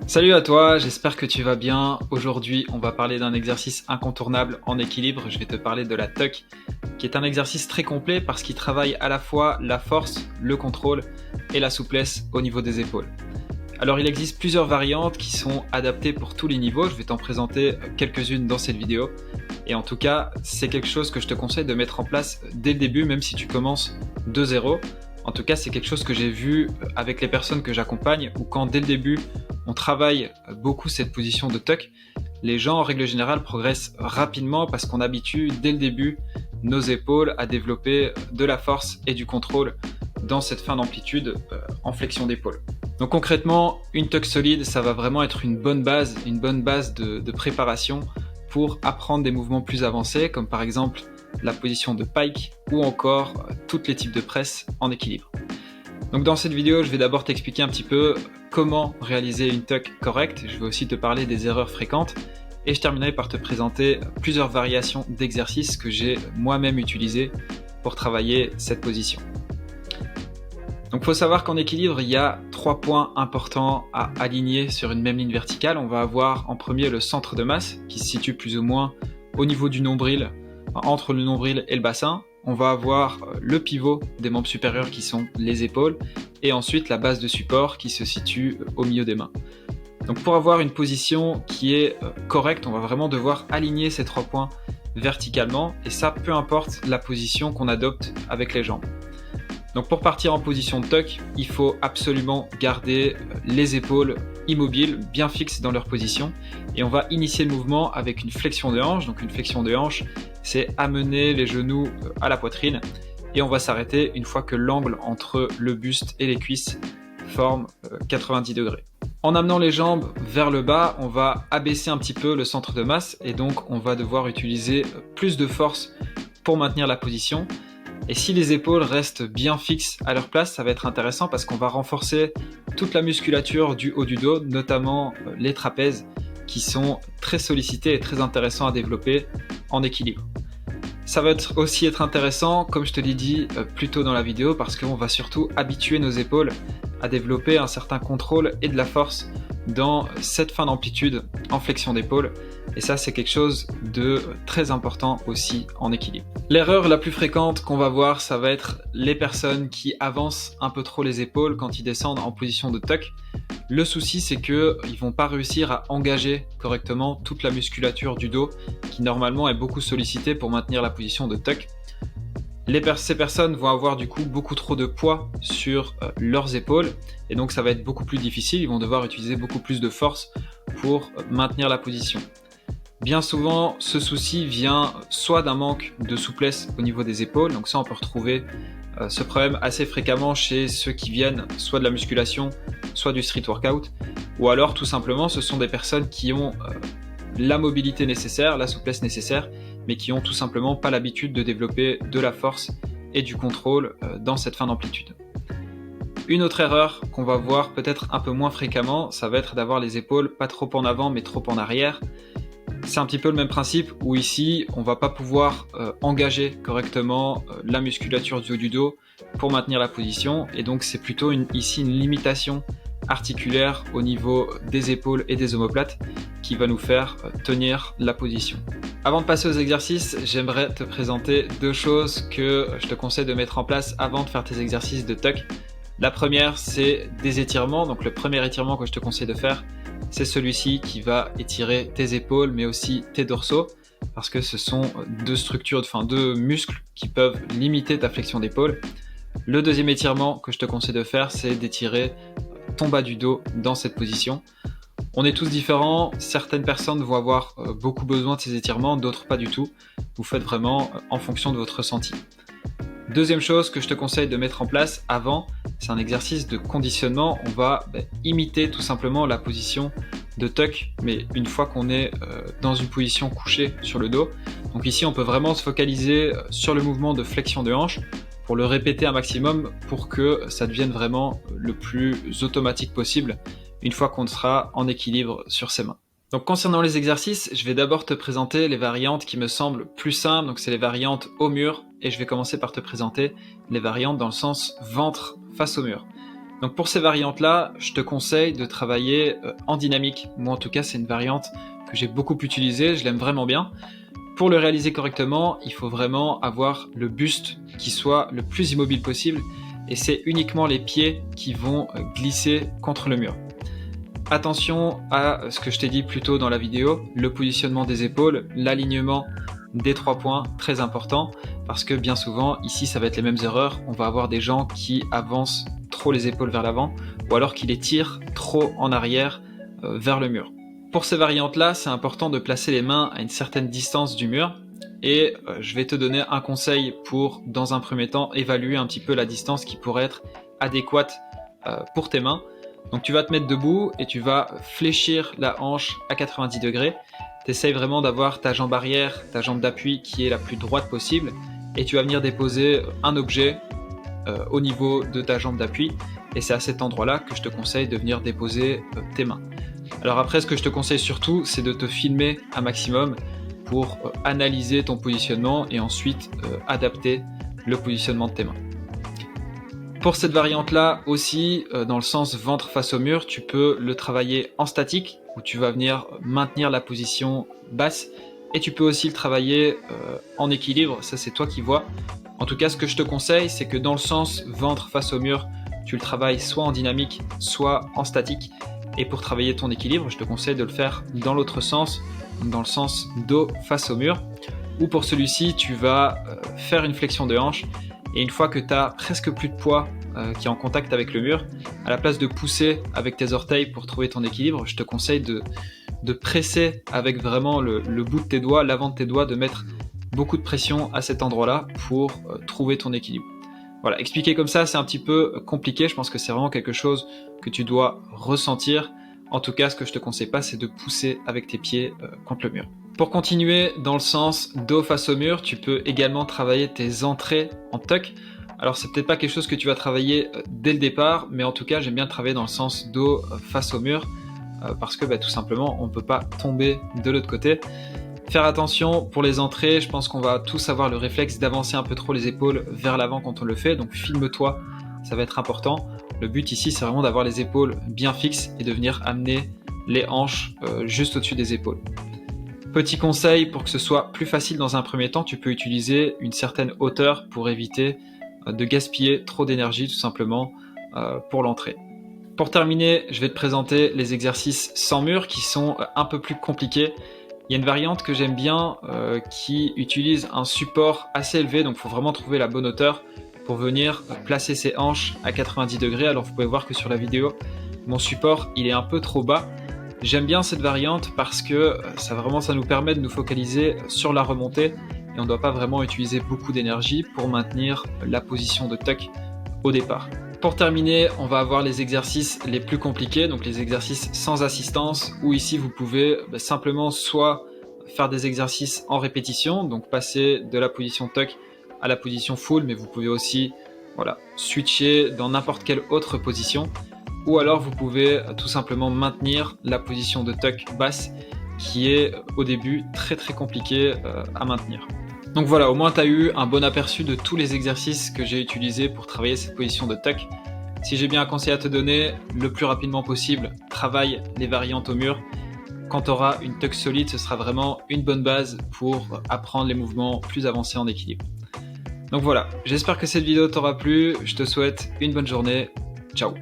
Salut à toi, j'espère que tu vas bien. Aujourd'hui, on va parler d'un exercice incontournable en équilibre. Je vais te parler de la tuck, qui est un exercice très complet parce qu'il travaille à la fois la force, le contrôle et la souplesse au niveau des épaules. Alors, il existe plusieurs variantes qui sont adaptées pour tous les niveaux. Je vais t'en présenter quelques-unes dans cette vidéo. Et en tout cas, c'est quelque chose que je te conseille de mettre en place dès le début, même si tu commences de zéro. En tout cas, c'est quelque chose que j'ai vu avec les personnes que j'accompagne, où quand dès le début, on travaille beaucoup cette position de tuck, les gens en règle générale progressent rapidement parce qu'on habitue dès le début nos épaules à développer de la force et du contrôle dans cette fin d'amplitude en flexion d'épaule. Donc concrètement, une tuck solide, ça va vraiment être une bonne base de préparation pour apprendre des mouvements plus avancés, comme par exemple la position de pike ou encore tous les types de presse en équilibre. Donc dans cette vidéo, je vais d'abord t'expliquer un petit peu comment réaliser une tuck correcte. Je vais aussi te parler des erreurs fréquentes et je terminerai par te présenter plusieurs variations d'exercices que j'ai moi-même utilisées pour travailler cette position. Donc il faut savoir qu'en équilibre, il y a 3 points importants à aligner sur une même ligne verticale. On va avoir en premier le centre de masse qui se situe plus ou moins au niveau du nombril, entre le nombril et le bassin. On va avoir le pivot des membres supérieurs qui sont les épaules et ensuite la base de support qui se situe au milieu des mains. Donc pour avoir une position qui est correcte, on va vraiment devoir aligner ces 3 points verticalement et ça peu importe la position qu'on adopte avec les jambes. Donc pour partir en position de tuck, il faut absolument garder les épaules immobiles, bien fixes dans leur position et on va initier le mouvement avec une flexion de hanche. Donc une flexion de hanche, c'est amener les genoux à la poitrine et on va s'arrêter une fois que l'angle entre le buste et les cuisses forme 90 degrés. En amenant les jambes vers le bas, on va abaisser un petit peu le centre de masse et donc on va devoir utiliser plus de force pour maintenir la position. Et si les épaules restent bien fixes à leur place, ça va être intéressant parce qu'on va renforcer toute la musculature du haut du dos, notamment les trapèzes qui sont très sollicités et très intéressants à développer en équilibre. Ça va aussi être intéressant, comme je te l'ai dit plus tôt dans la vidéo, parce qu'on va surtout habituer nos épaules à développer un certain contrôle et de la force dans cette fin d'amplitude en flexion d'épaule. Et ça, c'est quelque chose de très important aussi en équilibre. L'erreur la plus fréquente qu'on va voir, ça va être les personnes qui avancent un peu trop les épaules quand ils descendent en position de tuck. Le souci, c'est qu'ils vont pas réussir à engager correctement toute la musculature du dos qui normalement est beaucoup sollicitée pour maintenir la position de tuck. Ces personnes vont avoir du coup beaucoup trop de poids sur leurs épaules et donc ça va être beaucoup plus difficile, ils vont devoir utiliser beaucoup plus de force pour maintenir la position. Bien souvent, ce souci vient soit d'un manque de souplesse au niveau des épaules, donc ça on peut retrouver ce problème assez fréquemment chez ceux qui viennent soit de la musculation, soit du street workout, ou alors tout simplement ce sont des personnes qui ont la mobilité nécessaire, la souplesse nécessaire, mais qui ont tout simplement pas l'habitude de développer de la force et du contrôle dans cette fin d'amplitude. Une autre erreur qu'on va voir peut-être un peu moins fréquemment, ça va être d'avoir les épaules pas trop en avant mais trop en arrière. C'est un petit peu le même principe où ici on va pas pouvoir engager correctement la musculature du haut du dos pour maintenir la position et donc c'est plutôt ici une limitation articulaire au niveau des épaules et des omoplates qui va nous faire tenir la position. Avant de passer aux exercices, j'aimerais te présenter 2 choses que je te conseille de mettre en place avant de faire tes exercices de tuck. La première, c'est des étirements. Donc le premier étirement que je te conseille de faire, c'est celui-ci qui va étirer tes épaules mais aussi tes dorsaux parce que ce sont 2 muscles qui peuvent limiter ta flexion d'épaule. Le deuxième étirement que je te conseille de faire, c'est d'étirer ton bas du dos dans cette position. On est tous différents, certaines personnes vont avoir beaucoup besoin de ces étirements, d'autres pas du tout. Vous faites vraiment en fonction de votre ressenti. Deuxième chose que je te conseille de mettre en place avant, c'est un exercice de conditionnement. On va imiter tout simplement la position de tuck, mais une fois qu'on est dans une position couchée sur le dos. Donc ici, on peut vraiment se focaliser sur le mouvement de flexion de hanche pour le répéter un maximum pour que ça devienne vraiment le plus automatique possible une fois qu'on sera en équilibre sur ses mains. Donc concernant les exercices, je vais d'abord te présenter les variantes qui me semblent plus simples, donc c'est les variantes au mur, et je vais commencer par te présenter les variantes dans le sens ventre face au mur. Donc pour ces variantes-là, je te conseille de travailler en dynamique. Moi en tout cas, c'est une variante que j'ai beaucoup utilisée, je l'aime vraiment bien. Pour le réaliser correctement, il faut vraiment avoir le buste qui soit le plus immobile possible et c'est uniquement les pieds qui vont glisser contre le mur. Attention à ce que je t'ai dit plus tôt dans la vidéo, le positionnement des épaules, l'alignement des 3 points, très important, parce que bien souvent, ici, ça va être les mêmes erreurs. On va avoir des gens qui avancent trop les épaules vers l'avant, ou alors qui les tirent trop en arrière vers le mur. Pour ces variantes-là, c'est important de placer les mains à une certaine distance du mur, et je vais te donner un conseil pour, dans un premier temps, évaluer un petit peu la distance qui pourrait être adéquate pour tes mains. Donc tu vas te mettre debout et tu vas fléchir la hanche à 90 degrés. Tu essayes vraiment d'avoir ta jambe arrière, ta jambe d'appui qui est la plus droite possible et tu vas venir déposer un objet au niveau de ta jambe d'appui et c'est à cet endroit-là que je te conseille de venir déposer tes mains. Alors après, ce que je te conseille surtout, c'est de te filmer un maximum pour analyser ton positionnement et ensuite adapter le positionnement de tes mains. Pour cette variante-là aussi, dans le sens ventre face au mur, tu peux le travailler en statique, où tu vas venir maintenir la position basse, et tu peux aussi le travailler en équilibre, ça c'est toi qui vois. En tout cas, ce que je te conseille, c'est que dans le sens ventre face au mur, tu le travailles soit en dynamique, soit en statique. Et pour travailler ton équilibre, je te conseille de le faire dans l'autre sens, dans le sens dos face au mur, où pour celui-ci, tu vas faire une flexion de hanche. Et une fois que tu as presque plus de poids qui est en contact avec le mur, à la place de pousser avec tes orteils pour trouver ton équilibre, je te conseille de presser avec vraiment le bout de tes doigts, l'avant de tes doigts, de mettre beaucoup de pression à cet endroit-là pour trouver ton équilibre. Voilà, expliquer comme ça, c'est un petit peu compliqué. Je pense que c'est vraiment quelque chose que tu dois ressentir. En tout cas, ce que je te conseille pas, c'est de pousser avec tes pieds contre le mur. Pour continuer dans le sens dos face au mur, tu peux également travailler tes entrées en tuck. Alors c'est peut-être pas quelque chose que tu vas travailler dès le départ, mais en tout cas j'aime bien travailler dans le sens dos face au mur parce que tout simplement on ne peut pas tomber de l'autre côté. Faire attention pour les entrées, je pense qu'on va tous avoir le réflexe d'avancer un peu trop les épaules vers l'avant quand on le fait, donc filme-toi, ça va être important. Le but ici c'est vraiment d'avoir les épaules bien fixes et de venir amener les hanches juste au-dessus des épaules. Petit conseil, pour que ce soit plus facile dans un premier temps, tu peux utiliser une certaine hauteur pour éviter de gaspiller trop d'énergie tout simplement pour l'entrée. Pour terminer, je vais te présenter les exercices sans mur qui sont un peu plus compliqués. Il y a une variante que j'aime bien qui utilise un support assez élevé, donc il faut vraiment trouver la bonne hauteur pour venir placer ses hanches à 90 degrés. Alors vous pouvez voir que sur la vidéo, mon support il est un peu trop bas. J'aime bien cette variante parce que ça nous permet de nous focaliser sur la remontée et on ne doit pas vraiment utiliser beaucoup d'énergie pour maintenir la position de tuck au départ. Pour terminer, on va avoir les exercices les plus compliqués, donc les exercices sans assistance, où ici vous pouvez simplement soit faire des exercices en répétition, donc passer de la position tuck à la position full, mais vous pouvez aussi switcher dans n'importe quelle autre position. Ou alors vous pouvez tout simplement maintenir la position de tuck basse qui est au début très compliqué à maintenir. Donc voilà, au moins tu as eu un bon aperçu de tous les exercices que j'ai utilisés pour travailler cette position de tuck. Si j'ai bien un conseil à te donner, le plus rapidement possible, travaille les variantes au mur. Quand tu auras une tuck solide, ce sera vraiment une bonne base pour apprendre les mouvements plus avancés en équilibre. Donc voilà, j'espère que cette vidéo t'aura plu, je te souhaite une bonne journée, ciao.